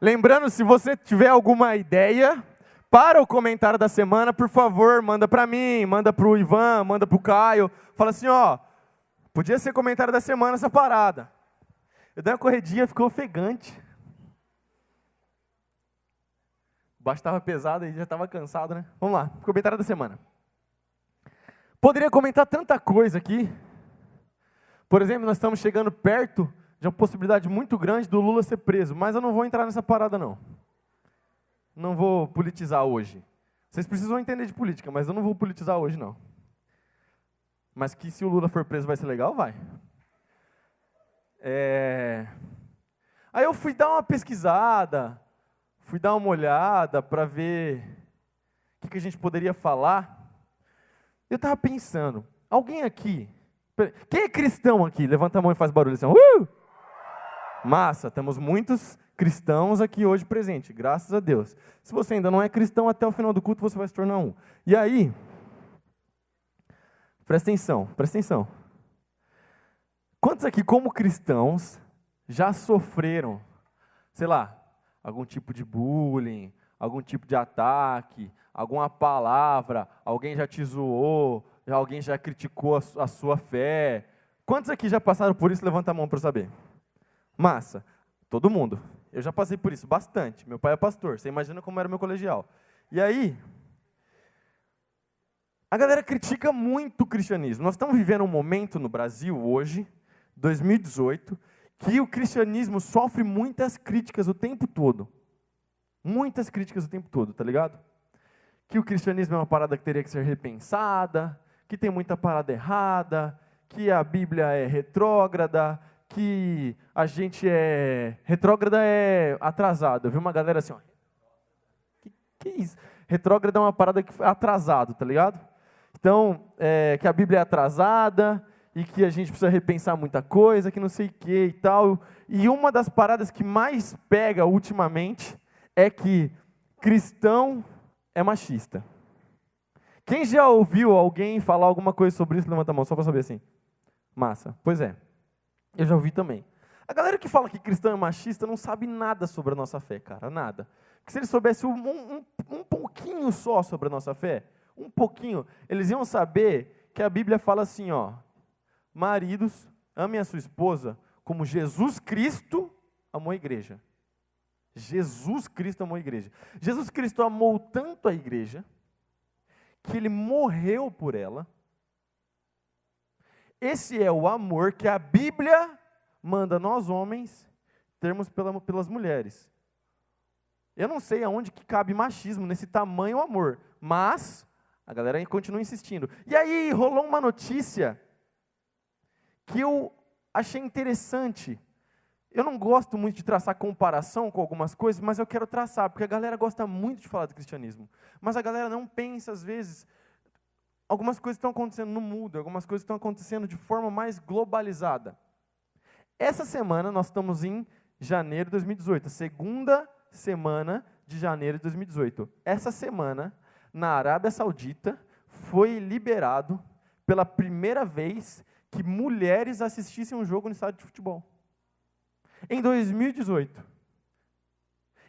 Lembrando, se você tiver alguma ideia para o comentário da semana, por favor, manda para mim, manda para o Ivan, manda para o Caio. Fala assim, ó, podia ser comentário da semana essa parada. Eu dei uma corredinha, ficou ofegante. O baixo estava pesado e já estava cansado, né? Vamos lá, comentário da semana. Poderia comentar tanta coisa aqui. Por exemplo, nós estamos chegando perto de uma possibilidade muito grande do Lula ser preso, mas eu não vou entrar nessa parada, não. Não vou politizar hoje. Vocês precisam entender de política, mas eu não vou politizar hoje, não. Mas que se o Lula for preso vai ser legal, vai. Aí eu fui dar uma pesquisada, fui dar uma olhada para ver o que a gente poderia falar. Eu estava pensando, alguém aqui, quem é cristão aqui? Levanta a mão e faz barulho assim. Massa, temos muitos cristãos aqui hoje presentes, graças a Deus. Se você ainda não é cristão, até o final do culto você vai se tornar um. E aí, presta atenção. Quantos aqui, como cristãos, já sofreram, sei lá, algum tipo de bullying, algum tipo de ataque, alguma palavra, alguém já te zoou, alguém já criticou a sua fé? Quantos aqui já passaram por isso? Levanta a mão para eu saber. Massa. Todo mundo. Eu já passei por isso bastante. Meu pai é pastor. Você imagina como era meu colegial. E aí, a galera critica muito o cristianismo. Nós estamos vivendo um momento no Brasil hoje, 2018, que o cristianismo sofre muitas críticas o tempo todo. Muitas críticas o tempo todo, tá ligado? Que o cristianismo é uma parada que teria que ser repensada, que tem muita parada errada, que a Bíblia é retrógrada, que a gente é... Retrógrada é atrasado. Eu vi uma galera assim, ó. Que isso? Retrógrada é uma parada que foi atrasado, tá ligado? Então, que a Bíblia é atrasada e que a gente precisa repensar muita coisa, que não sei o que e tal. E uma das paradas que mais pega ultimamente é que cristão é machista. Quem já ouviu alguém falar alguma coisa sobre isso? Levanta a mão, só para saber assim. Massa. Pois é. Eu já ouvi também. A galera que fala que cristão é machista não sabe nada sobre a nossa fé, cara, nada. Porque se eles soubessem um pouquinho só sobre a nossa fé, um pouquinho, eles iam saber que a Bíblia fala assim, ó, maridos, amem a sua esposa como Jesus Cristo amou a igreja. Jesus Cristo amou a igreja. Jesus Cristo amou tanto a igreja que ele morreu por ela. Esse é o amor que a Bíblia manda nós homens termos pelas mulheres. Eu não sei aonde que cabe machismo nesse tamanho amor, mas a galera continua insistindo. E aí rolou uma notícia que eu achei interessante. Eu não gosto muito de traçar comparação com algumas coisas, mas eu quero traçar, porque a galera gosta muito de falar do cristianismo. Mas a galera não pensa, às vezes, algumas coisas estão acontecendo no mundo, algumas coisas estão acontecendo de forma mais globalizada. Essa semana, nós estamos em janeiro de 2018, a segunda semana de janeiro de 2018. Essa semana, na Arábia Saudita, foi liberado pela primeira vez que mulheres assistissem um jogo no estádio de futebol. Em 2018.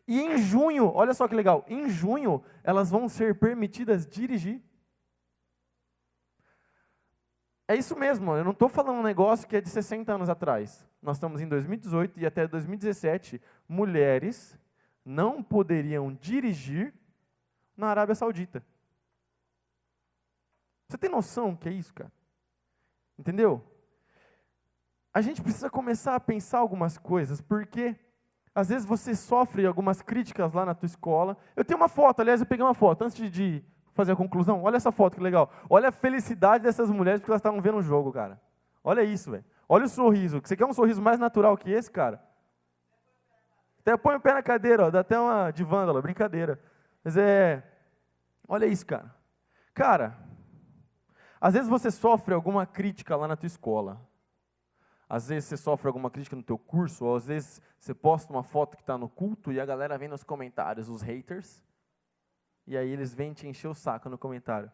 E em junho, olha só que legal, em junho, elas vão ser permitidas dirigir. É isso mesmo, eu não estou falando um negócio que é de 60 anos atrás. Nós estamos em 2018 e até 2017, mulheres não poderiam dirigir na Arábia Saudita. Você tem noção do que é isso, cara? Entendeu? A gente precisa começar a pensar algumas coisas, porque às vezes você sofre algumas críticas lá na tua escola. Eu tenho uma foto, aliás, eu peguei uma foto, antes de fazer a conclusão, olha essa foto que legal. Olha a felicidade dessas mulheres porque elas estavam vendo o jogo, cara. Olha isso, velho. Olha o sorriso. Você quer um sorriso mais natural que esse, cara? Até põe o pé na cadeira, ó, dá até uma de vândalo, brincadeira. Mas olha isso, cara. Cara, às vezes você sofre alguma crítica lá na tua escola. Às vezes você sofre alguma crítica no teu curso, ou às vezes você posta uma foto que está no culto e a galera vem nos comentários, os haters, e aí eles vêm te encher o saco no comentário.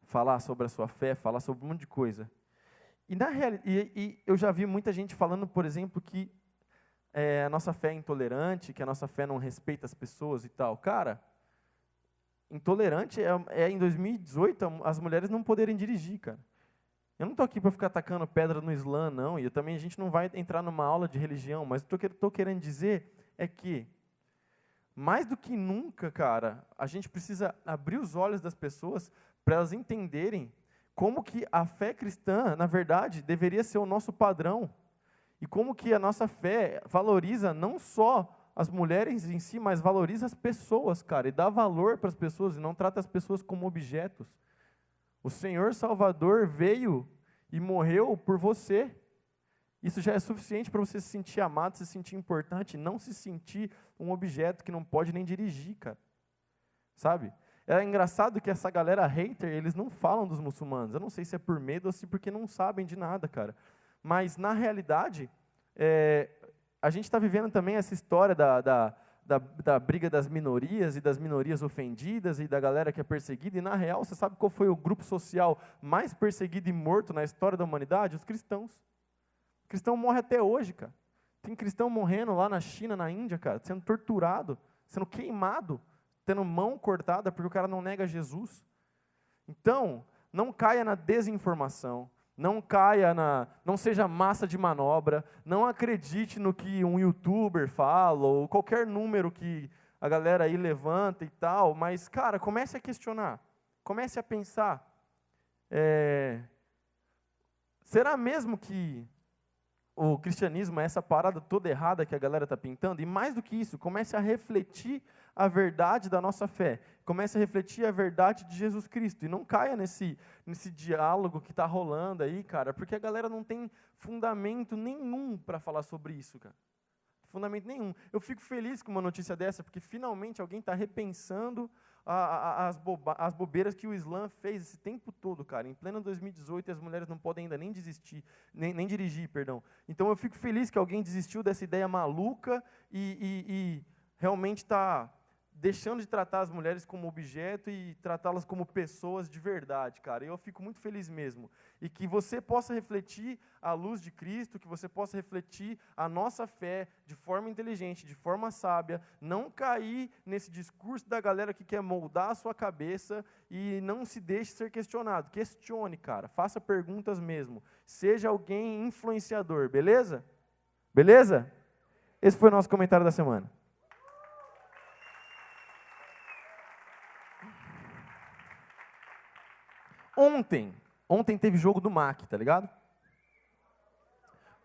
Falar sobre a sua fé, falar sobre um monte de coisa. E na realidade, eu já vi muita gente falando, por exemplo, que a nossa fé é intolerante, que a nossa fé não respeita as pessoas e tal. Cara, intolerante é em 2018 as mulheres não poderem dirigir, cara. Eu não estou aqui para ficar atacando pedra no Islã, não, e a gente não vai entrar numa aula de religião, mas o que eu estou querendo dizer é que, mais do que nunca, cara, a gente precisa abrir os olhos das pessoas para elas entenderem como que a fé cristã, na verdade, deveria ser o nosso padrão, e como que a nossa fé valoriza não só as mulheres em si, mas valoriza as pessoas, cara, e dá valor para as pessoas, e não trata as pessoas como objetos. O Senhor Salvador veio e morreu por você. Isso já é suficiente para você se sentir amado, se sentir importante, não se sentir um objeto que não pode nem dirigir, cara. Sabe? É engraçado que essa galera hater, eles não falam dos muçulmanos. Eu não sei se é por medo ou se porque não sabem de nada, cara. Mas, na realidade, a gente está vivendo também essa história da briga das minorias e das minorias ofendidas e da galera que é perseguida, e na real, você sabe qual foi o grupo social mais perseguido e morto na história da humanidade? Os cristãos. O cristão morre até hoje, cara. Tem cristão morrendo lá na China, na Índia, cara, sendo torturado, sendo queimado, tendo mão cortada porque o cara não nega Jesus. Então, não caia na desinformação. Não seja massa de manobra, não acredite no que um youtuber fala, ou qualquer número que a galera aí levanta e tal, mas, cara, comece a questionar, comece a pensar, será mesmo que o cristianismo é essa parada toda errada que a galera está pintando? E mais do que isso, comece a refletir a verdade da nossa fé. Comece a refletir a verdade de Jesus Cristo. E não caia nesse diálogo que está rolando aí, cara, porque a galera não tem fundamento nenhum para falar sobre isso, cara. Fundamento nenhum. Eu fico feliz com uma notícia dessa, porque finalmente alguém está repensando as bobeiras que o Islã fez esse tempo todo, cara. Em pleno 2018, as mulheres não podem ainda nem dirigir, perdão. Então eu fico feliz que alguém desistiu dessa ideia maluca e realmente está deixando de tratar as mulheres como objeto e tratá-las como pessoas de verdade, cara. E eu fico muito feliz mesmo. E que você possa refletir a luz de Cristo, que você possa refletir a nossa fé de forma inteligente, de forma sábia, não cair nesse discurso da galera que quer moldar a sua cabeça e não se deixe ser questionado. Questione, cara. Faça perguntas mesmo. Seja alguém influenciador, beleza? Beleza? Esse foi o nosso comentário da semana. Ontem teve jogo do MAC, tá ligado?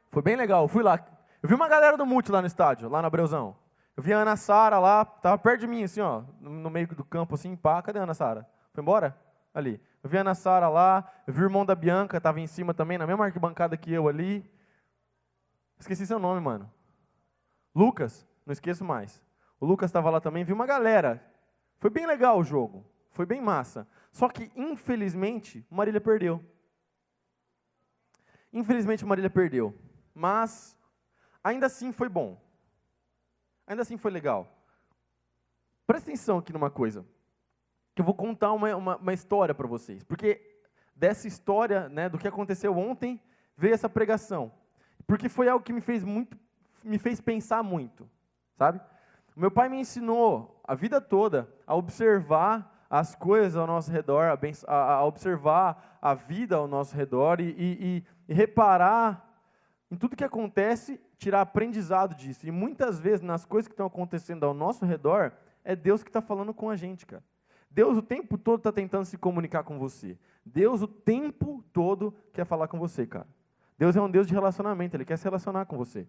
Foi bem legal, eu fui lá. Eu vi uma galera do Multi lá no estádio, lá na Abreuzão. Eu vi a Ana Sara lá, tava perto de mim, assim, ó, no meio do campo, assim, pá. Cadê a Ana Sara? Foi embora? Ali. Eu vi a Ana Sara lá, eu vi o irmão da Bianca, tava em cima também, na mesma arquibancada que eu ali. Esqueci seu nome, mano. Lucas, não esqueço mais. O Lucas estava lá também, vi uma galera. Foi bem legal o jogo, foi bem massa. Só que, infelizmente, o Marília perdeu. Infelizmente, o Marília perdeu. Mas, ainda assim foi bom. Ainda assim foi legal. Presta atenção aqui numa coisa. Que eu vou contar uma história para vocês. Porque dessa história, né, do que aconteceu ontem, veio essa pregação. Porque foi algo que me fez pensar muito. Sabe? O meu pai me ensinou a vida toda a observar as coisas ao nosso redor, a observar a vida ao nosso redor e reparar em tudo que acontece, tirar aprendizado disso. E muitas vezes, nas coisas que estão acontecendo ao nosso redor, é Deus que está falando com a gente, cara. Deus o tempo todo está tentando se comunicar com você. Deus o tempo todo quer falar com você, cara. Deus é um Deus de relacionamento, Ele quer se relacionar com você.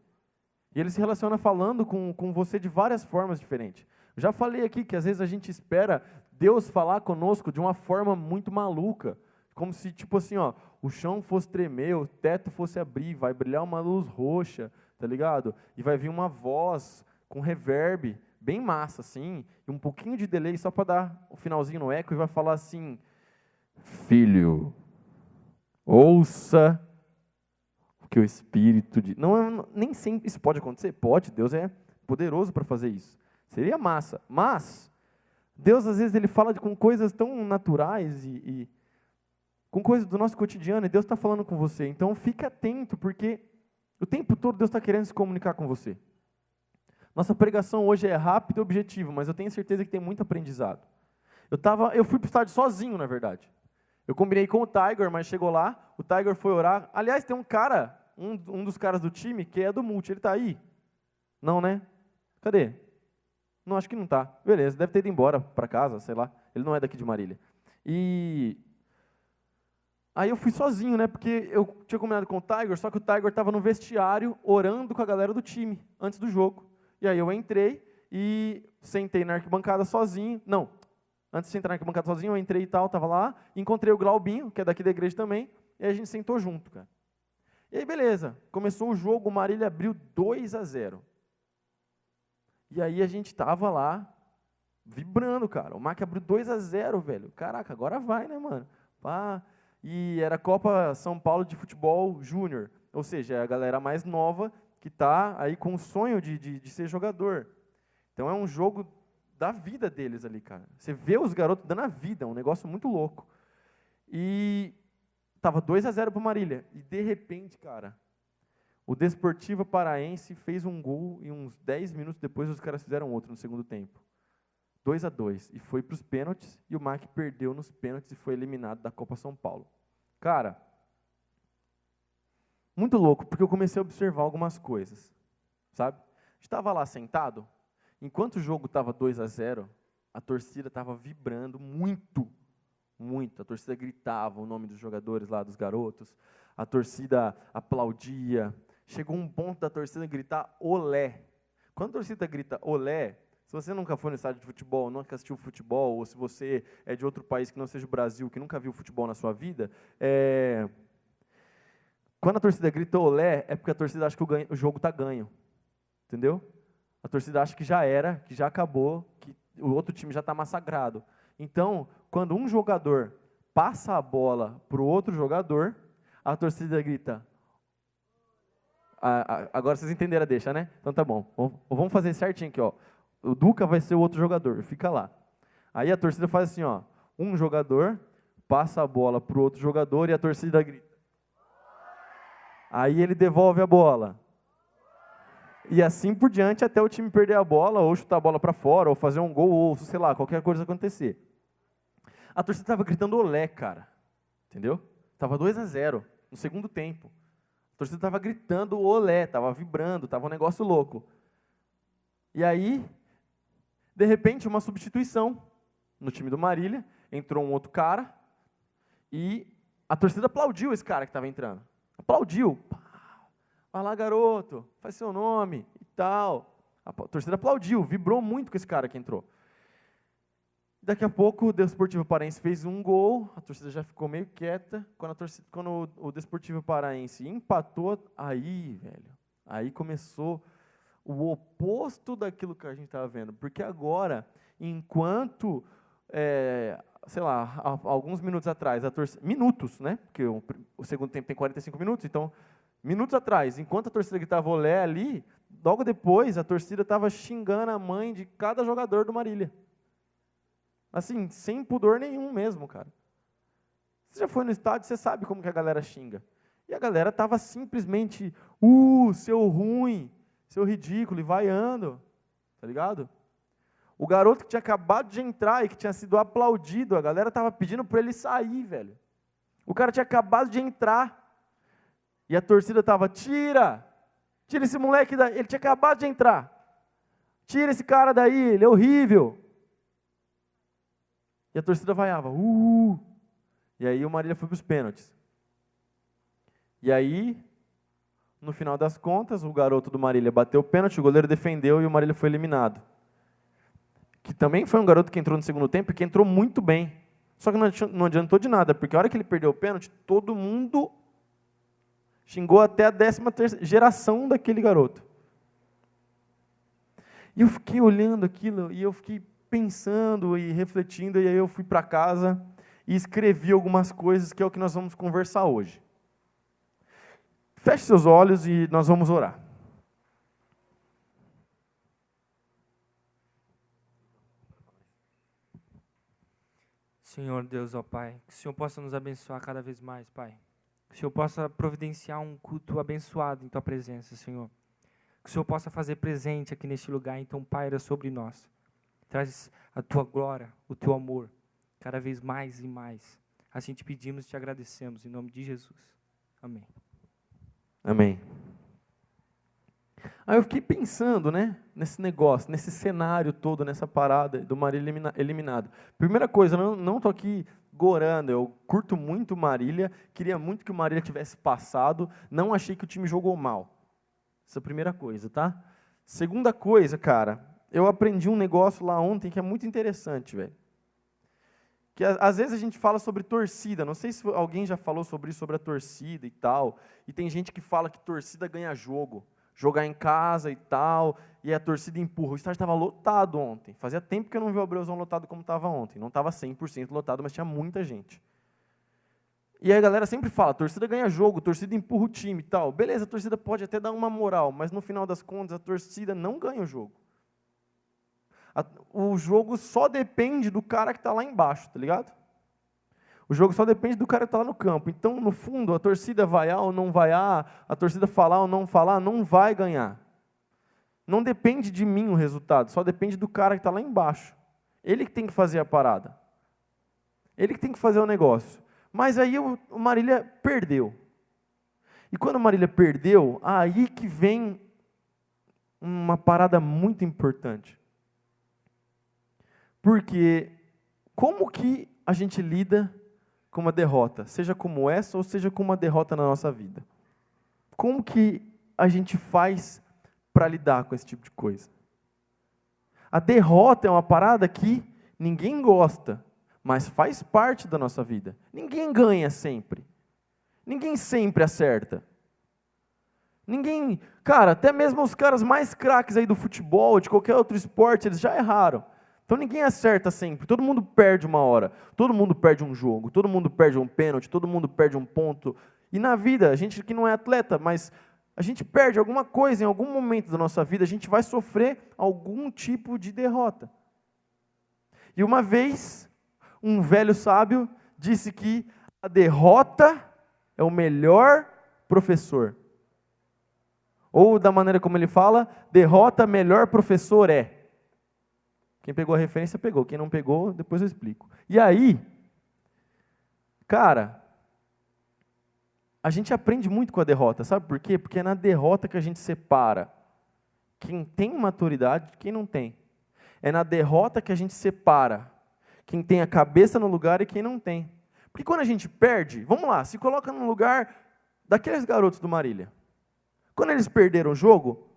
E Ele se relaciona falando com você de várias formas diferentes. Eu já falei aqui que às vezes a gente espera Deus falar conosco de uma forma muito maluca. Como se, tipo assim, ó, o chão fosse tremer, o teto fosse abrir, vai brilhar uma luz roxa, tá ligado? E vai vir uma voz com reverb, bem massa, assim, e um pouquinho de delay só para dar o finalzinho no eco, e vai falar assim: filho, ouça o que o Espírito diz. Não, nem sempre isso pode acontecer. Pode, Deus é poderoso para fazer isso. Seria massa. Mas Deus, às vezes, Ele fala com coisas tão naturais e com coisas do nosso cotidiano, e Deus está falando com você. Então, fique atento, porque o tempo todo Deus está querendo se comunicar com você. Nossa pregação hoje é rápida e objetiva, mas eu tenho certeza que tem muito aprendizado. Eu fui para o estádio sozinho, na verdade. Eu combinei com o Tiger, mas chegou lá, o Tiger foi orar. Aliás, tem um cara, um dos caras do time, que é do Multi, ele está aí? Não, né? Cadê? Não, acho que não está. Beleza, deve ter ido embora para casa, sei lá. Ele não é daqui de Marília. E aí eu fui sozinho, né? Porque eu tinha combinado com o Tiger, só que o Tiger estava no vestiário orando com a galera do time, antes do jogo. E aí eu entrei e sentei na arquibancada sozinho. Não, antes de entrar na arquibancada sozinho, eu entrei e tal, estava lá. Encontrei o Glaubinho, que é daqui da igreja também, e a gente sentou junto, cara. E aí, beleza. Começou o jogo, o Marília abriu 2-0. E aí a gente estava lá, vibrando, cara. O Mac abriu 2-0, velho. Caraca, agora vai, né, mano? Pá. E era a Copa São Paulo de Futebol Júnior. Ou seja, é a galera mais nova que está aí com o sonho de ser jogador. Então é um jogo da vida deles ali, cara. Você vê os garotos dando a vida, é um negócio muito louco. E estava 2-0 para o Marília. E de repente, cara, o Desportivo Paraense fez um gol e uns 10 minutos depois os caras fizeram outro no segundo tempo. 2-2. E foi para os pênaltis e o MAC perdeu nos pênaltis e foi eliminado da Copa São Paulo. Cara, muito louco, porque eu comecei a observar algumas coisas, sabe? Estava lá sentado, enquanto o jogo estava 2-0, a torcida estava vibrando muito, muito. A torcida gritava o nome dos jogadores lá, dos garotos, a torcida aplaudia. Chegou um ponto da torcida gritar olé. Quando a torcida grita olé, se você nunca foi no estádio de futebol, nunca assistiu futebol, ou se você é de outro país que não seja o Brasil, que nunca viu futebol na sua vida, quando a torcida grita olé, é porque a torcida acha que o jogo está ganho. Entendeu? A torcida acha que já era, que já acabou, que o outro time já está massacrado. Então, quando um jogador passa a bola para o outro jogador, a torcida grita. Agora vocês entenderam a deixa, né? Então tá bom. Vamos fazer certinho aqui, ó. O Duca vai ser o outro jogador, fica lá. Aí a torcida faz assim, ó. Um jogador passa a bola para o outro jogador e a torcida grita. Aí ele devolve a bola. E assim por diante até o time perder a bola, ou chutar a bola para fora, ou fazer um gol, ou sei lá, qualquer coisa acontecer. A torcida estava gritando olé, cara. Entendeu? Estava 2-0 no segundo tempo. A torcida estava gritando olé, estava vibrando, estava um negócio louco. E aí, de repente, uma substituição no time do Marília, entrou um outro cara, e a torcida aplaudiu esse cara que estava entrando. Aplaudiu. Vai lá, garoto, faz seu nome e tal. A torcida aplaudiu, vibrou muito com esse cara que entrou. Daqui a pouco o Desportivo Paraense fez um gol, a torcida já ficou meio quieta. Quando o Desportivo Paraense empatou, aí, velho, aí começou o oposto daquilo que a gente estava vendo. Porque agora, enquanto, sei lá, alguns minutos atrás, minutos, né? Porque o segundo tempo tem 45 minutos, então, minutos atrás, enquanto a torcida gritava olé ali, logo depois a torcida estava xingando a mãe de cada jogador do Marília. Assim, sem pudor nenhum mesmo, cara. Você já foi no estádio, você sabe como que a galera xinga. E a galera estava simplesmente, seu ruim, seu ridículo, e vaiando, tá ligado? O garoto que tinha acabado de entrar e que tinha sido aplaudido, a galera estava pedindo para ele sair, velho. O cara tinha acabado de entrar. E a torcida estava, tira esse moleque daí, ele tinha acabado de entrar. Tira esse cara daí, ele é horrível. E a torcida vaiava, E aí o Marília foi para os pênaltis. E aí, no final das contas, o garoto do Marília bateu o pênalti, o goleiro defendeu e o Marília foi eliminado. Que também foi um garoto que entrou no segundo tempo e que entrou muito bem. Só que não adiantou de nada, porque a hora que ele perdeu o pênalti, todo mundo xingou até a 13ª geração daquele garoto. E eu fiquei olhando aquilo e eu fiquei pensando e refletindo, e aí eu fui para casa e escrevi algumas coisas, que é o que nós vamos conversar hoje. Feche seus olhos e nós vamos orar. Senhor Deus, ó Pai, que o Senhor possa nos abençoar cada vez mais, Pai. Que o Senhor possa providenciar um culto abençoado em Tua presença, Senhor. Que o Senhor possa fazer presente aqui neste lugar, então paira sobre nós. Traz a tua glória, o teu amor, cada vez mais e mais. Assim te pedimos e te agradecemos, em nome de Jesus. Amém. Amém. Aí eu fiquei pensando, né, nesse negócio, nesse cenário todo, nessa parada do Marília eliminado. Primeira coisa, eu não estou aqui gorando, eu curto muito Marília, queria muito que o Marília tivesse passado, não achei que o time jogou mal. Essa é a primeira coisa, tá? Segunda coisa, cara, eu aprendi um negócio lá ontem que é muito interessante, velho. Que às vezes a gente fala sobre torcida, não sei se alguém já falou sobre isso, sobre a torcida e tal, e tem gente que fala que torcida ganha jogo, jogar em casa e tal, e a torcida empurra. O estádio estava lotado ontem, fazia tempo que eu não vi o Abreuzão lotado como estava ontem, não estava 100% lotado, mas tinha muita gente. E aí a galera sempre fala, a torcida ganha jogo, a torcida empurra o time e tal. Beleza, a torcida pode até dar uma moral, mas no final das contas a torcida não ganha o jogo. O jogo só depende do cara que está lá embaixo, tá ligado? O jogo só depende do cara que está lá no campo. Então, no fundo, a torcida vaiar ou não vaiar, a torcida falar ou não falar, não vai ganhar. Não depende de mim o resultado, só depende do cara que está lá embaixo. Ele que tem que fazer a parada. Ele que tem que fazer o negócio. Mas aí o Marília perdeu. E quando o Marília perdeu, aí que vem uma parada muito importante. Porque como que a gente lida com uma derrota, seja como essa ou seja com uma derrota na nossa vida? Como que a gente faz para lidar com esse tipo de coisa? A derrota é uma parada que ninguém gosta, mas faz parte da nossa vida. Ninguém ganha sempre. Ninguém sempre acerta. Ninguém, cara, até mesmo os caras mais craques aí do futebol, de qualquer outro esporte, eles já erraram. Então ninguém acerta sempre, todo mundo perde uma hora, todo mundo perde um jogo, todo mundo perde um pênalti, todo mundo perde um ponto. E na vida, a gente que não é atleta, mas a gente perde alguma coisa em algum momento da nossa vida, a gente vai sofrer algum tipo de derrota. E uma vez, um velho sábio disse que a derrota é o melhor professor. Ou da maneira como ele fala, derrota melhor professor é. Quem pegou a referência, pegou. Quem não pegou, depois eu explico. E aí, cara, a gente aprende muito com a derrota. Sabe por quê? Porque é na derrota que a gente separa quem tem maturidade de quem não tem. É na derrota que a gente separa quem tem a cabeça no lugar e quem não tem. Porque quando a gente perde, vamos lá, se coloca no lugar daqueles garotos do Marília. Quando eles perderam o jogo,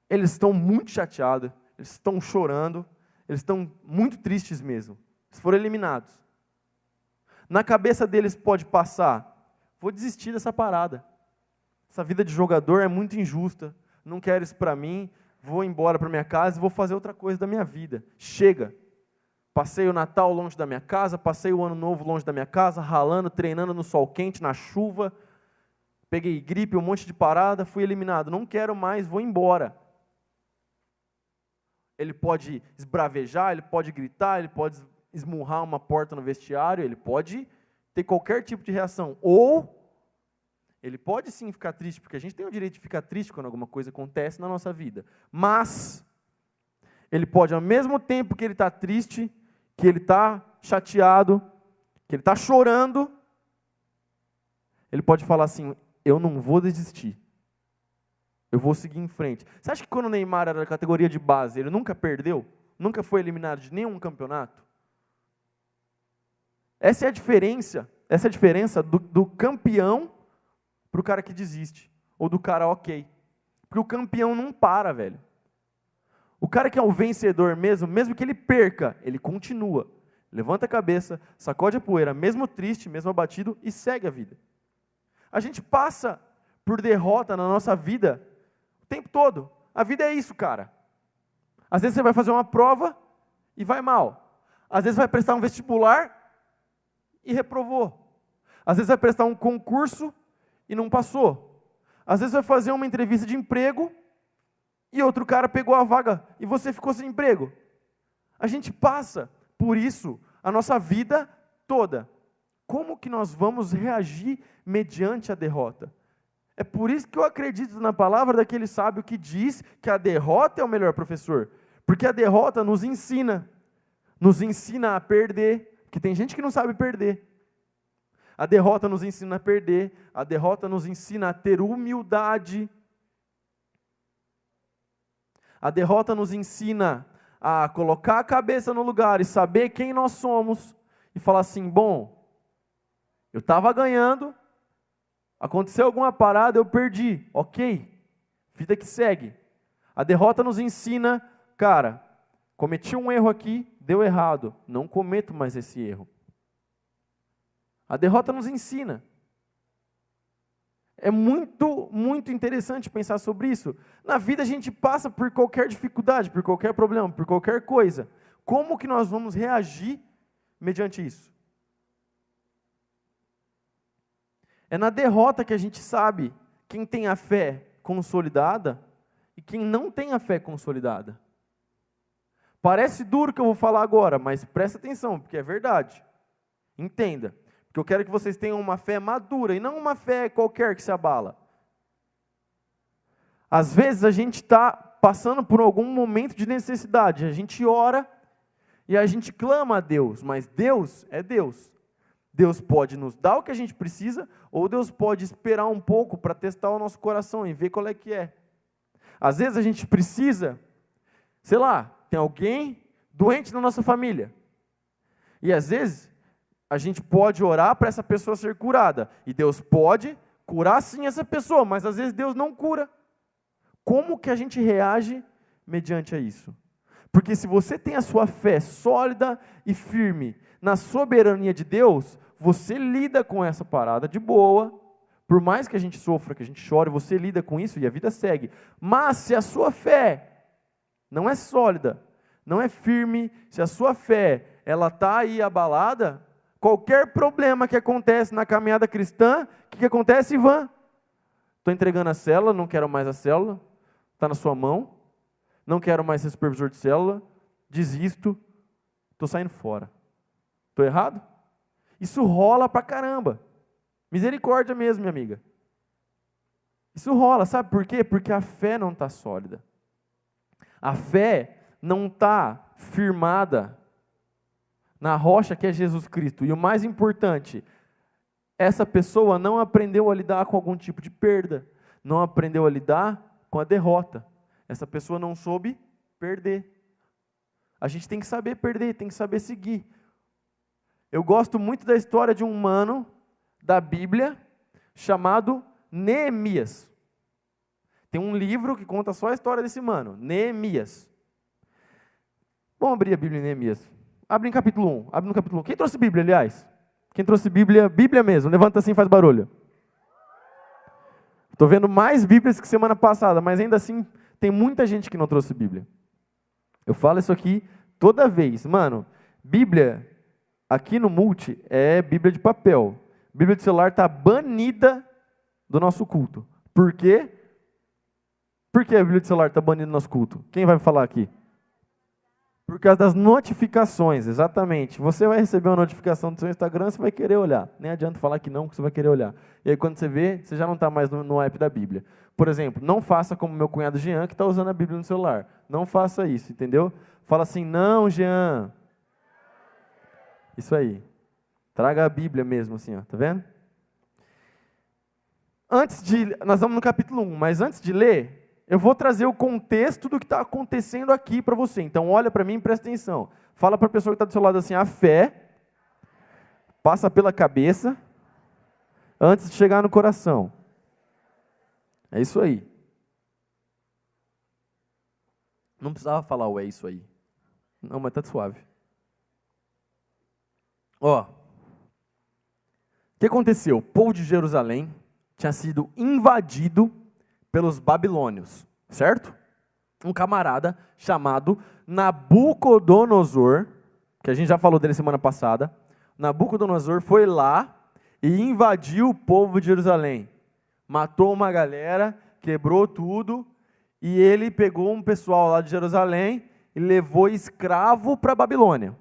eles estão muito chateados. Eles estão chorando, eles estão muito tristes mesmo. Eles foram eliminados. Na cabeça deles pode passar, vou desistir dessa parada. Essa vida de jogador é muito injusta, não quero isso para mim, vou embora para minha casa e vou fazer outra coisa da minha vida. Chega. Passei o Natal longe da minha casa, passei o Ano Novo longe da minha casa, ralando, treinando no sol quente, na chuva, peguei gripe, um monte de parada, fui eliminado. Não quero mais, vou embora. Ele pode esbravejar, ele pode gritar, ele pode esmurrar uma porta no vestiário, ele pode ter qualquer tipo de reação. Ou ele pode sim ficar triste, porque a gente tem o direito de ficar triste quando alguma coisa acontece na nossa vida. Mas ele pode, ao mesmo tempo que ele está triste, que ele está chateado, que ele está chorando, ele pode falar assim, eu não vou desistir. Eu vou seguir em frente. Você acha que quando o Neymar era da categoria de base, ele nunca perdeu? Nunca foi eliminado de nenhum campeonato? Essa é a diferença do campeão para o cara que desiste. Ou do cara ok. Porque o campeão não para, velho. O cara que é o vencedor mesmo que ele perca, ele continua. Levanta a cabeça, sacode a poeira, mesmo triste, mesmo abatido, e segue a vida. A gente passa por derrota na nossa vida o tempo todo. A vida é isso, cara. Às vezes você vai fazer uma prova e vai mal. Às vezes vai prestar um vestibular e reprovou. Às vezes vai prestar um concurso e não passou. Às vezes vai fazer uma entrevista de emprego e outro cara pegou a vaga e você ficou sem emprego. A gente passa por isso a nossa vida toda. Como que nós vamos reagir mediante a derrota? É por isso que eu acredito na palavra daquele sábio que diz que a derrota é o melhor professor. Porque a derrota nos ensina a perder, porque tem gente que não sabe perder. A derrota nos ensina a perder, a derrota nos ensina a ter humildade. A derrota nos ensina a colocar a cabeça no lugar e saber quem nós somos e falar assim, bom, eu estava ganhando, aconteceu alguma parada, eu perdi, ok, vida que segue. A derrota nos ensina, cara, cometi um erro aqui, deu errado, não cometo mais esse erro. A derrota nos ensina. É muito, muito interessante pensar sobre isso. Na vida a gente passa por qualquer dificuldade, por qualquer problema, por qualquer coisa. Como que nós vamos reagir mediante isso? É na derrota que a gente sabe quem tem a fé consolidada e quem não tem a fé consolidada. Parece duro o que eu vou falar agora, mas presta atenção, porque é verdade. Entenda. Porque eu quero que vocês tenham uma fé madura e não uma fé qualquer que se abala. Às vezes a gente está passando por algum momento de necessidade, a gente ora e a gente clama a Deus, mas Deus é Deus. Deus pode nos dar o que a gente precisa, ou Deus pode esperar um pouco para testar o nosso coração e ver qual é que é. Às vezes a gente precisa, sei lá, tem alguém doente na nossa família. E às vezes a gente pode orar para essa pessoa ser curada. E Deus pode curar sim essa pessoa, mas às vezes Deus não cura. Como que a gente reage mediante a isso? Porque se você tem a sua fé sólida e firme na soberania de Deus, você lida com essa parada de boa. Por mais que a gente sofra, que a gente chore, você lida com isso e a vida segue. Mas se a sua fé não é sólida, não é firme, se a sua fé ela está aí abalada, qualquer problema que acontece na caminhada cristã, o que acontece, Ivan? Estou entregando a célula, não quero mais a célula, está na sua mão, não quero mais ser supervisor de célula, desisto, estou saindo fora. Estou errado? Isso rola pra caramba. Misericórdia mesmo, minha amiga. Isso rola, sabe por quê? Porque a fé não está sólida. A fé não está firmada na rocha que é Jesus Cristo. E o mais importante, essa pessoa não aprendeu a lidar com algum tipo de perda, não aprendeu a lidar com a derrota. Essa pessoa não soube perder. A gente tem que saber perder, tem que saber seguir. Eu gosto muito da história de um mano da Bíblia chamado Neemias. Tem um livro que conta só a história desse mano, Neemias. Vamos abrir a Bíblia em Neemias. Abre em capítulo 1. Abre no capítulo 1. Quem trouxe Bíblia, aliás? Quem trouxe Bíblia? Bíblia mesmo. Levanta assim e faz barulho. Estou vendo mais Bíblias que semana passada, mas ainda assim tem muita gente que não trouxe Bíblia. Eu falo isso aqui toda vez. Mano, Bíblia aqui no Multi é Bíblia de papel. Bíblia de celular está banida do nosso culto. Por quê? Por que a Bíblia de celular está banida do nosso culto? Quem vai falar aqui? Por causa das notificações, exatamente. Você vai receber uma notificação do seu Instagram, você vai querer olhar. Nem adianta falar que não, que você vai querer olhar. E aí quando você vê, você já não está mais no app da Bíblia. Por exemplo, não faça como meu cunhado Jean, que está usando a Bíblia no celular. Não faça isso, entendeu? Fala assim, não, Jean. Isso aí. Traga a Bíblia mesmo, assim, ó, tá vendo? Nós vamos no capítulo 1, mas antes de ler, eu vou trazer o contexto do que está acontecendo aqui para você. Então, olha para mim e presta atenção. Fala para a pessoa que está do seu lado assim, a fé passa pela cabeça antes de chegar no coração. É isso aí. Não precisava falar o é isso aí. Não, mas tá suave. Ó, o que aconteceu? O povo de Jerusalém tinha sido invadido pelos babilônios, certo? Um camarada chamado Nabucodonosor, que a gente já falou dele semana passada. Nabucodonosor foi lá e invadiu o povo de Jerusalém. Matou uma galera, quebrou tudo, e ele pegou um pessoal lá de Jerusalém e levou escravo para a Babilônia.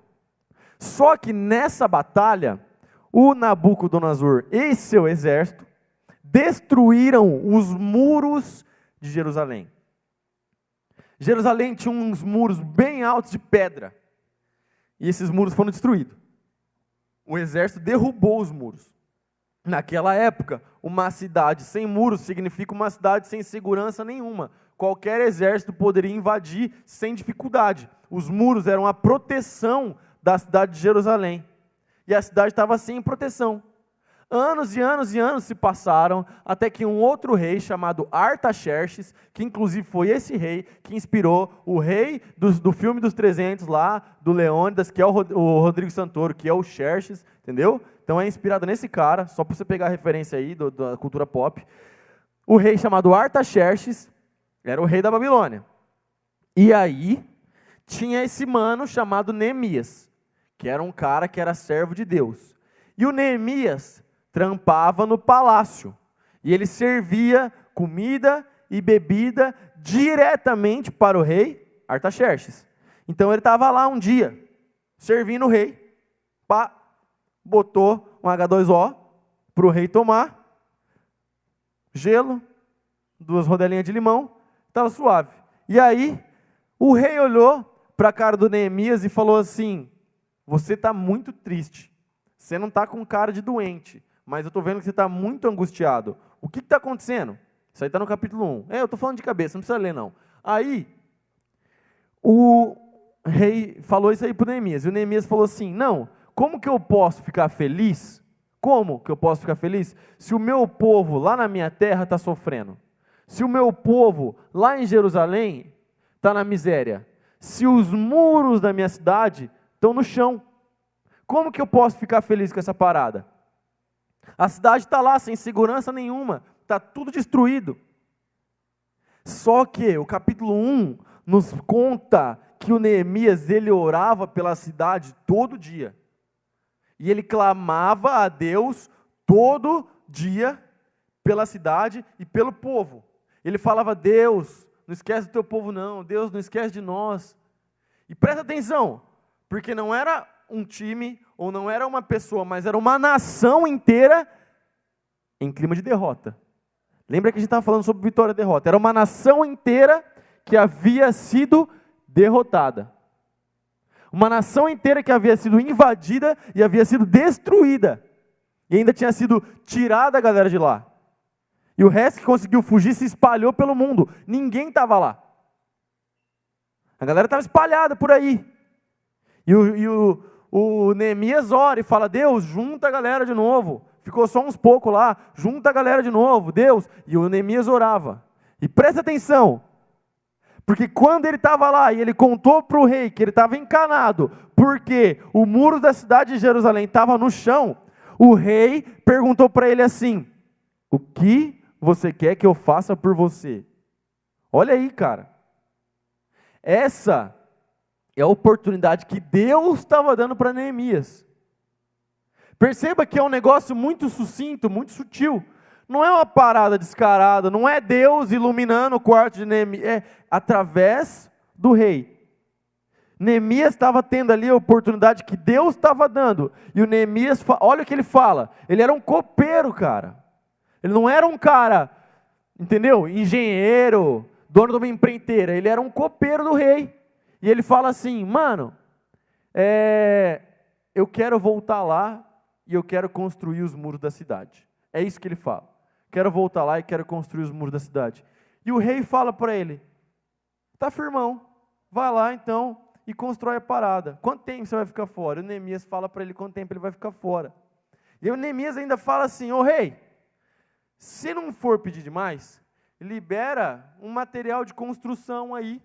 Só que nessa batalha, o Nabucodonosor e seu exército destruíram os muros de Jerusalém. Jerusalém tinha uns muros bem altos de pedra. E esses muros foram destruídos. O exército derrubou os muros. Naquela época, uma cidade sem muros significa uma cidade sem segurança nenhuma. Qualquer exército poderia invadir sem dificuldade. Os muros eram a proteção da cidade de Jerusalém. E a cidade estava sem proteção. Anos e anos e anos se passaram, até que um outro rei chamado Artaxerxes, que inclusive foi esse rei que inspirou o rei do filme dos 300 lá, do Leônidas, que é o Rodrigo Santoro, que é o Xerxes, entendeu? Então é inspirado nesse cara, só para você pegar a referência aí da cultura pop. O rei chamado Artaxerxes era o rei da Babilônia. E aí tinha esse mano chamado Neemias, que era um cara que era servo de Deus. E o Neemias trampava no palácio. E ele servia comida e bebida diretamente para o rei Artaxerxes. Então ele estava lá um dia, servindo o rei. Pá, botou um H2O para o rei tomar. Gelo, 2 rodelinhas de limão, estava suave. E aí, o rei olhou para a cara do Neemias e falou assim: você está muito triste. Você não está com cara de doente, mas eu estou vendo que você está muito angustiado. O que está acontecendo? Isso aí está no capítulo 1. Eu estou falando de cabeça, não precisa ler não. Aí, o rei falou isso aí para o Neemias. E o Neemias falou assim: não, como que eu posso ficar feliz? Como que eu posso ficar feliz se o meu povo lá na minha terra está sofrendo? Se o meu povo lá em Jerusalém está na miséria? Se os muros da minha cidade estão no chão? Como que eu posso ficar feliz com essa parada? A cidade está lá sem segurança nenhuma, está tudo destruído. Só que o capítulo 1 nos conta que o Neemias, ele orava pela cidade todo dia. E ele clamava a Deus todo dia pela cidade e pelo povo. Ele falava: Deus, não esquece do teu povo não, Deus, não esquece de nós. E presta atenção, porque não era um time, ou não era uma pessoa, mas era uma nação inteira em clima de derrota. Lembra que a gente estava falando sobre vitória e derrota? Era uma nação inteira que havia sido derrotada. Uma nação inteira que havia sido invadida e havia sido destruída. E ainda tinha sido tirada a galera de lá. E o resto que conseguiu fugir se espalhou pelo mundo. Ninguém estava lá. A galera estava espalhada por aí. E o Neemias ora e fala: Deus, junta a galera de novo. Ficou só uns poucos lá, junta a galera de novo, Deus. E o Neemias orava. E presta atenção, porque quando ele estava lá e ele contou para o rei que ele estava encanado, porque o muro da cidade de Jerusalém estava no chão, o rei perguntou para ele assim: o que você quer que eu faça por você? Olha aí, cara. Essa é a oportunidade que Deus estava dando para Neemias. Perceba que é um negócio muito sucinto, muito sutil. Não é uma parada descarada, não é Deus iluminando o quarto de Neemias, é através do rei. Neemias estava tendo ali a oportunidade que Deus estava dando. E o Neemias, olha o que ele fala, ele era um copeiro, cara. Ele não era um cara, entendeu? Engenheiro, dono de uma empreiteira, ele era um copeiro do rei. E ele fala assim: mano, eu quero voltar lá e eu quero construir os muros da cidade. É isso que ele fala. Quero voltar lá e quero construir os muros da cidade. E o rei fala para ele: tá firmão, vai lá então e constrói a parada. Quanto tempo você vai ficar fora? E o Neemias fala para ele quanto tempo ele vai ficar fora. E o Neemias ainda fala assim: ô rei, se não for pedir demais, libera um material de construção aí,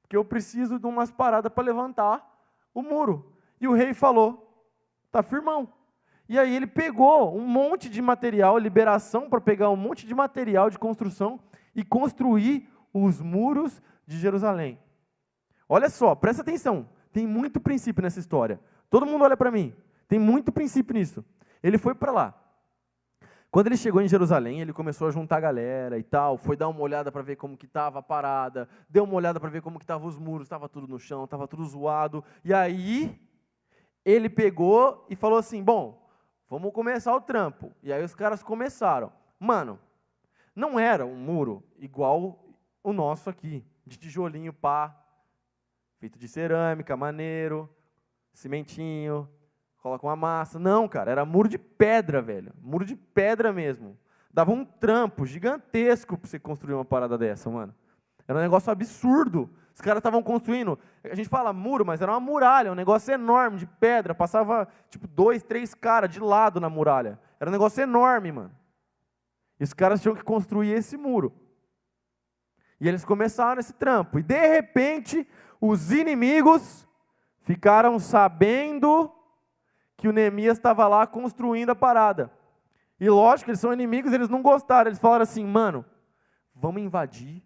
porque eu preciso de umas paradas para levantar o muro. E o rei falou: tá firmão. E aí ele pegou um monte de material, liberação para pegar um monte de material de construção e construir os muros de Jerusalém. Olha só, presta atenção, tem muito princípio nessa história. Todo mundo olha para mim, tem muito princípio nisso. Ele foi para lá. Quando ele chegou em Jerusalém, ele começou a juntar a galera e tal, foi dar uma olhada para ver como que estava a parada, deu uma olhada para ver como que estavam os muros, estava tudo no chão, estava tudo zoado. E aí, ele pegou e falou assim: bom, vamos começar o trampo. E aí os caras começaram. Mano, não era um muro igual o nosso aqui, de tijolinho, pá, feito de cerâmica, maneiro, cimentinho, coloca uma massa. Não, cara, era muro de pedra, velho. Muro de pedra mesmo. Dava um trampo gigantesco para você construir uma parada dessa, mano. Era um negócio absurdo. Os caras estavam construindo, a gente fala muro, mas era uma muralha, um negócio enorme de pedra. Passava, tipo, 2, 3 caras de lado na muralha. Era um negócio enorme, mano. E os caras tinham que construir esse muro. E eles começaram esse trampo. E, de repente, os inimigos ficaram sabendo que o Neemias estava lá construindo a parada. E lógico, eles são inimigos, eles não gostaram. Eles falaram assim, mano, vamos invadir,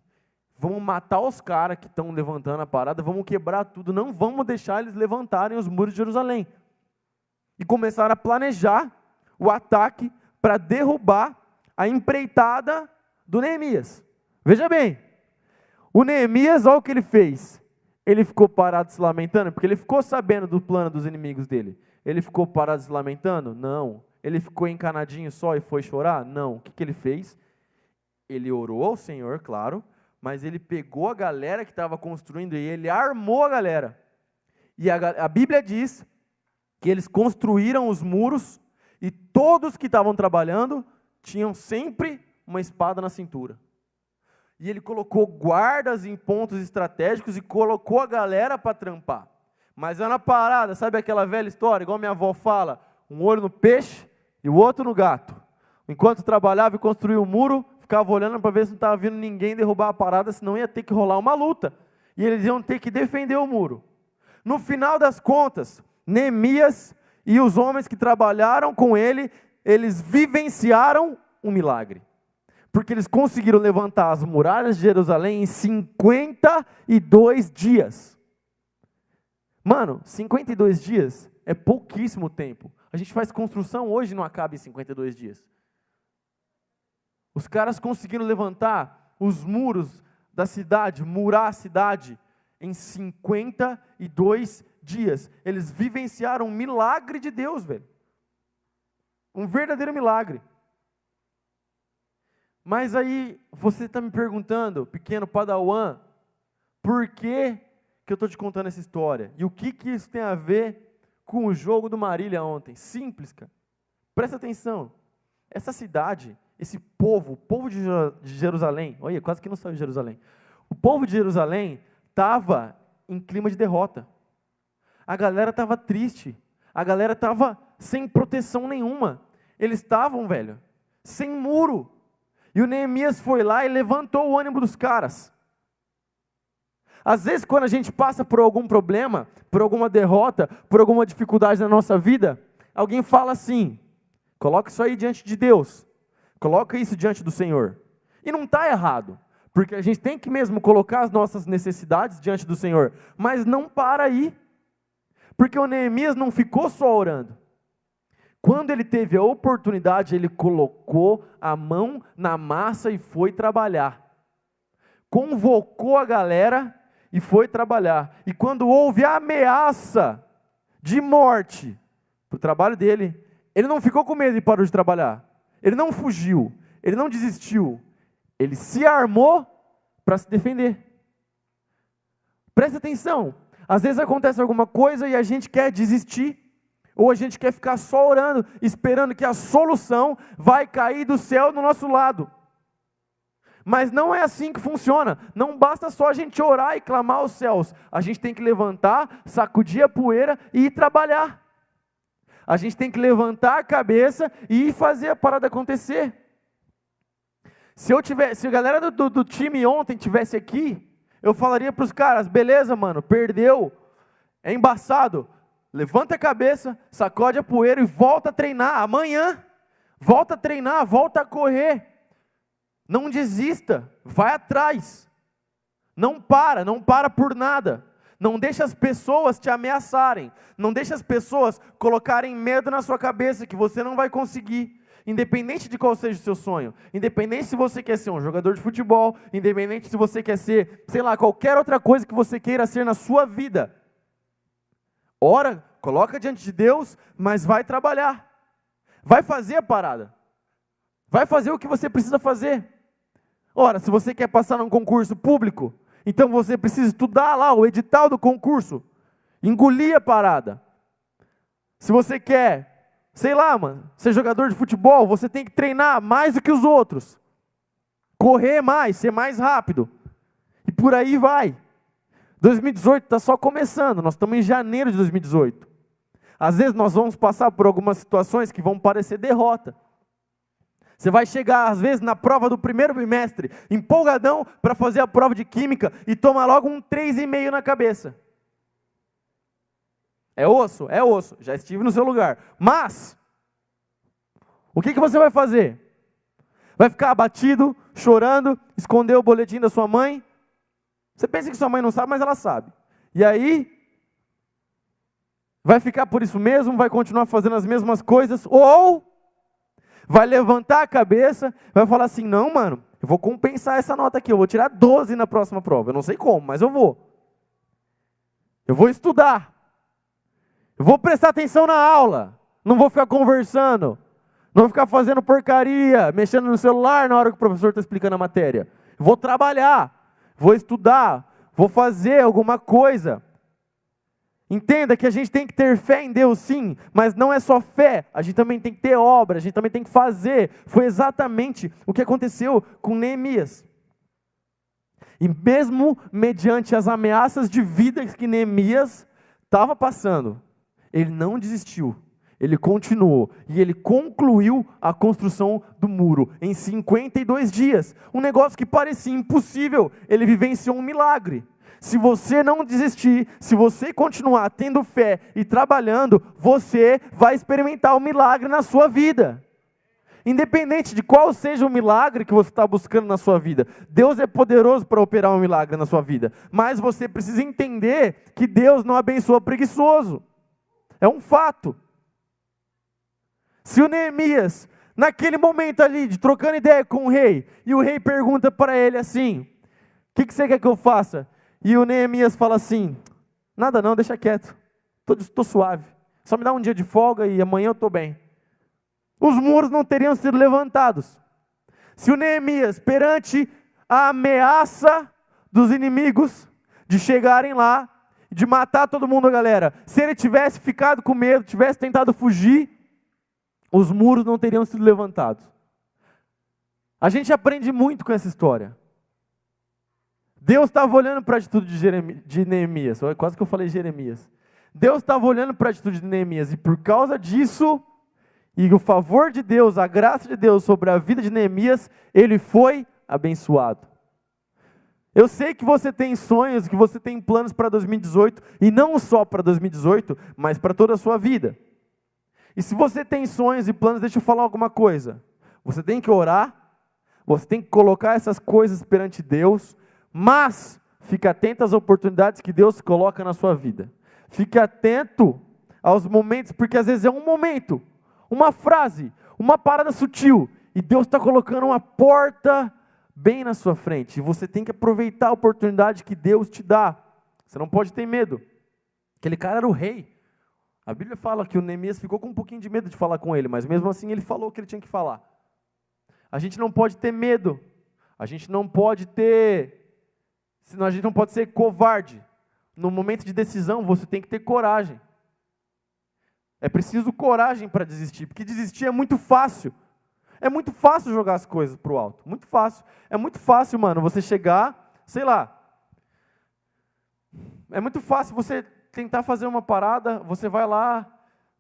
vamos matar os caras que estão levantando a parada, vamos quebrar tudo, não vamos deixar eles levantarem os muros de Jerusalém. E começaram a planejar o ataque para derrubar a empreitada do Neemias. Veja bem, o Neemias, olha o que ele fez. Ele ficou parado se lamentando, porque ele ficou sabendo do plano dos inimigos dele. Ele ficou parado se lamentando? Não. Ele ficou encanadinho só e foi chorar? Não. O que ele fez? Ele orou ao Senhor, claro, mas ele pegou a galera que estava construindo e ele armou a galera. E a Bíblia diz que eles construíram os muros e todos que estavam trabalhando tinham sempre uma espada na cintura. E ele colocou guardas em pontos estratégicos e colocou a galera para trampar. Mas era uma parada, sabe aquela velha história, igual minha avó fala, um olho no peixe e o outro no gato. Enquanto trabalhava e construía o muro, ficava olhando para ver se não estava vindo ninguém derrubar a parada, senão ia ter que rolar uma luta. E eles iam ter que defender o muro. No final das contas, Neemias e os homens que trabalharam com ele, eles vivenciaram um milagre. Porque eles conseguiram levantar as muralhas de Jerusalém em 52 dias. Mano, 52 dias é pouquíssimo tempo. A gente faz construção hoje e não acaba em 52 dias. Os caras conseguiram levantar os muros da cidade, murar a cidade, em 52 dias. Eles vivenciaram um milagre de Deus, velho. Um verdadeiro milagre. Mas aí, você está me perguntando, pequeno padawan, por que eu estou te contando essa história? E o que isso tem a ver com o jogo do Marília ontem? Simples, cara. Presta atenção. Essa cidade, esse povo, o povo de Jerusalém, olha, quase que não saiu de Jerusalém. O povo de Jerusalém estava em clima de derrota. A galera estava triste. A galera estava sem proteção nenhuma. Eles estavam, velho, sem muro. E o Neemias foi lá e levantou o ânimo dos caras. Às vezes, quando a gente passa por algum problema, por alguma derrota, por alguma dificuldade na nossa vida, alguém fala assim, coloca isso aí diante de Deus, coloca isso diante do Senhor. E não está errado, porque a gente tem que mesmo colocar as nossas necessidades diante do Senhor, mas não para aí, porque o Neemias não ficou só orando. Quando ele teve a oportunidade, ele colocou a mão na massa e foi trabalhar. Convocou a galera e foi trabalhar. E quando houve a ameaça de morte para o trabalho dele, ele não ficou com medo e parou de trabalhar. Ele não fugiu, ele não desistiu. Ele se armou para se defender. Presta atenção, às vezes acontece alguma coisa e a gente quer desistir. Ou a gente quer ficar só orando, esperando que a solução vai cair do céu do nosso lado. Mas não é assim que funciona. Não basta só a gente orar e clamar aos céus. A gente tem que levantar, sacudir a poeira e ir trabalhar. A gente tem que levantar a cabeça e ir fazer a parada acontecer. Se a galera do time ontem estivesse aqui, eu falaria para os caras, beleza, mano, perdeu, é embaçado. Levanta a cabeça, sacode a poeira e volta a treinar. Amanhã, volta a treinar, volta a correr. Não desista, vai atrás. Não para por nada. Não deixa as pessoas te ameaçarem. Não deixa as pessoas colocarem medo na sua cabeça que você não vai conseguir. Independente de qual seja o seu sonho. Independente se você quer ser um jogador de futebol. Independente se você quer ser, sei lá, qualquer outra coisa que você queira ser na sua vida. Ora, coloca diante de Deus, mas vai trabalhar. Vai fazer a parada. Vai fazer o que você precisa fazer. Ora, se você quer passar num concurso público, então você precisa estudar lá o edital do concurso. Engolir a parada. Se você quer, sei lá, mano, ser jogador de futebol, você tem que treinar mais do que os outros. Correr mais, ser mais rápido. E por aí vai. 2018 está só começando, nós estamos em janeiro de 2018. Às vezes nós vamos passar por algumas situações que vão parecer derrota. Você vai chegar, às vezes, na prova do primeiro bimestre, empolgadão para fazer a prova de química e toma logo um 3,5 na cabeça. É osso? É osso. Já estive no seu lugar. Mas, o que você vai fazer? Vai ficar abatido, chorando, esconder o boletim da sua mãe? Você pensa que sua mãe não sabe, mas ela sabe. E aí, vai ficar por isso mesmo, vai continuar fazendo as mesmas coisas, ou vai levantar a cabeça, vai falar assim, não, mano, eu vou compensar essa nota aqui, eu vou tirar 12 na próxima prova. Eu não sei como, mas eu vou. Eu vou estudar. Eu vou prestar atenção na aula. Não vou ficar conversando. Não vou ficar fazendo porcaria, mexendo no celular na hora que o professor está explicando a matéria. Eu vou trabalhar, vou estudar, vou fazer alguma coisa. Entenda que a gente tem que ter fé em Deus, sim, mas não é só fé, a gente também tem que ter obra, a gente também tem que fazer. Foi exatamente o que aconteceu com Neemias. E mesmo mediante as ameaças de vida que Neemias estava passando, ele não desistiu, ele continuou e ele concluiu a construção do muro em 52 dias. Um negócio que parecia impossível, ele vivenciou um milagre. Se você não desistir, se você continuar tendo fé e trabalhando, você vai experimentar um milagre na sua vida. Independente de qual seja o milagre que você está buscando na sua vida, Deus é poderoso para operar um milagre na sua vida. Mas você precisa entender que Deus não abençoa preguiçoso. É um fato. Se o Neemias, naquele momento ali, de trocando ideia com o rei, e o rei pergunta para ele assim, o que você quer que eu faça? E o Neemias fala assim, nada não, deixa quieto, estou suave, só me dá um dia de folga e amanhã eu estou bem. Os muros não teriam sido levantados. Se o Neemias, perante a ameaça dos inimigos, de chegarem lá, de matar todo mundo, galera, se ele tivesse ficado com medo, tivesse tentado fugir, os muros não teriam sido levantados. A gente aprende muito com essa história. Deus estava olhando para a atitude de Neemias, quase que eu falei Jeremias. Deus estava olhando para a atitude de Neemias, e por causa disso, e o favor de Deus, a graça de Deus sobre a vida de Neemias, ele foi abençoado. Eu sei que você tem sonhos, que você tem planos para 2018, e não só para 2018, mas para toda a sua vida. E se você tem sonhos e planos, deixa eu falar alguma coisa. Você tem que orar, você tem que colocar essas coisas perante Deus, mas fique atento às oportunidades que Deus coloca na sua vida. Fique atento aos momentos, porque às vezes é um momento, uma frase, uma parada sutil, e Deus está colocando uma porta bem na sua frente. E você tem que aproveitar a oportunidade que Deus te dá. Você não pode ter medo. Aquele cara era o rei. A Bíblia fala que o Neemias ficou com um pouquinho de medo de falar com ele, mas mesmo assim ele falou o que ele tinha que falar. A gente não pode ter medo. A gente não pode ser covarde. No momento de decisão, você tem que ter coragem. É preciso coragem para desistir, porque desistir é muito fácil. É muito fácil jogar as coisas para o alto. Muito fácil. É muito fácil, mano, você chegar, sei lá. É muito fácil você tentar fazer uma parada, você vai lá,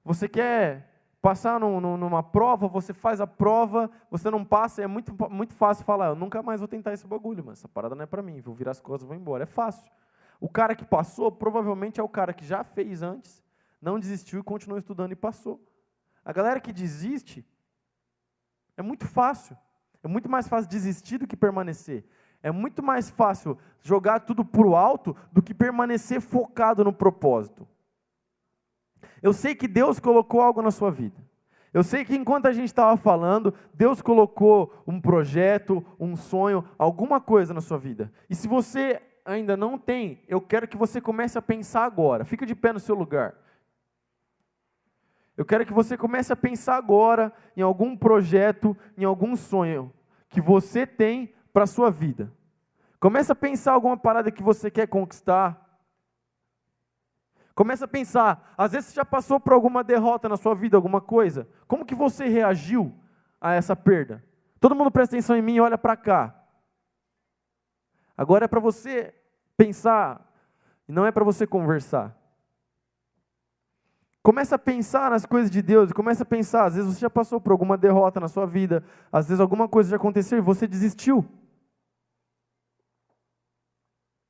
você quer passar numa prova, você faz a prova, você não passa, é muito fácil falar, eu nunca mais vou tentar esse bagulho, mas essa parada não é para mim, vou virar as costas e vou embora. É fácil. O cara que passou, provavelmente é o cara que já fez antes, não desistiu e continuou estudando e passou. A galera que desiste, é muito fácil. É muito mais fácil desistir do que permanecer. É muito mais fácil jogar tudo para o alto do que permanecer focado no propósito. Eu sei que Deus colocou algo na sua vida. Eu sei que enquanto a gente estava falando, Deus colocou um projeto, um sonho, alguma coisa na sua vida. E se você ainda não tem, eu quero que você comece a pensar agora. Fica de pé no seu lugar. Eu quero que você comece a pensar agora em algum projeto, em algum sonho que você tem para a sua vida. Comece a pensar alguma parada que você quer conquistar. Comece a pensar, às vezes você já passou por alguma derrota na sua vida, alguma coisa. Como que você reagiu a essa perda? Todo mundo presta atenção em mim e olha para cá. Agora é para você pensar, e não é para você conversar. Começa a pensar nas coisas de Deus, começa a pensar, às vezes você já passou por alguma derrota na sua vida, às vezes alguma coisa já aconteceu e você desistiu.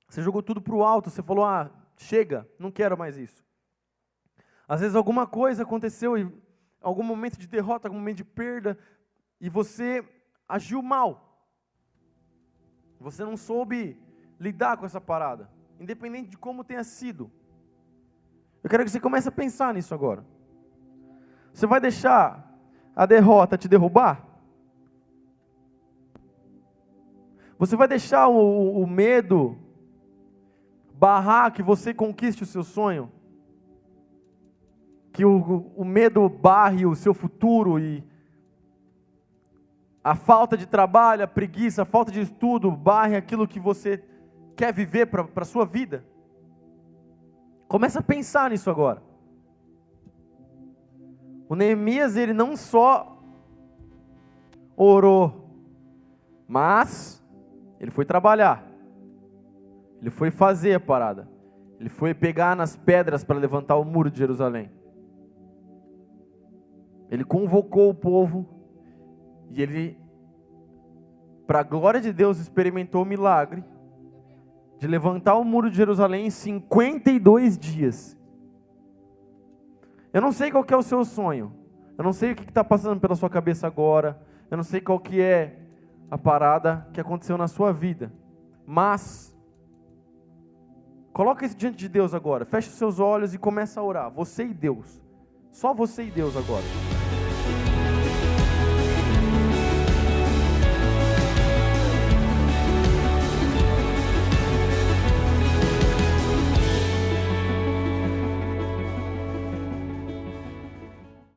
Você jogou tudo para o alto, você falou, chega, não quero mais isso. Às vezes alguma coisa aconteceu, e algum momento de derrota, algum momento de perda, e você agiu mal. Você não soube lidar com essa parada, independente de como tenha sido. Eu quero que você comece a pensar nisso agora. Você vai deixar a derrota te derrubar? Você vai deixar o medo barrar que você conquiste o seu sonho? Que o medo barre o seu futuro e a falta de trabalho, a preguiça, a falta de estudo barre aquilo que você quer viver para a sua vida? Começa a pensar nisso agora. O Neemias, ele não só orou, mas ele foi trabalhar. Ele foi fazer a parada. Ele foi pegar nas pedras para levantar o muro de Jerusalém. Ele convocou o povo e ele, para a glória de Deus, experimentou o milagre de levantar o muro de Jerusalém em 52 dias. Eu não sei qual que é o seu sonho. Eu não sei o que está passando pela sua cabeça agora. Eu não sei qual que é a parada que aconteceu na sua vida. Mas coloca isso diante de Deus agora. Feche os seus olhos e começa a orar. Você e Deus. Só você e Deus agora.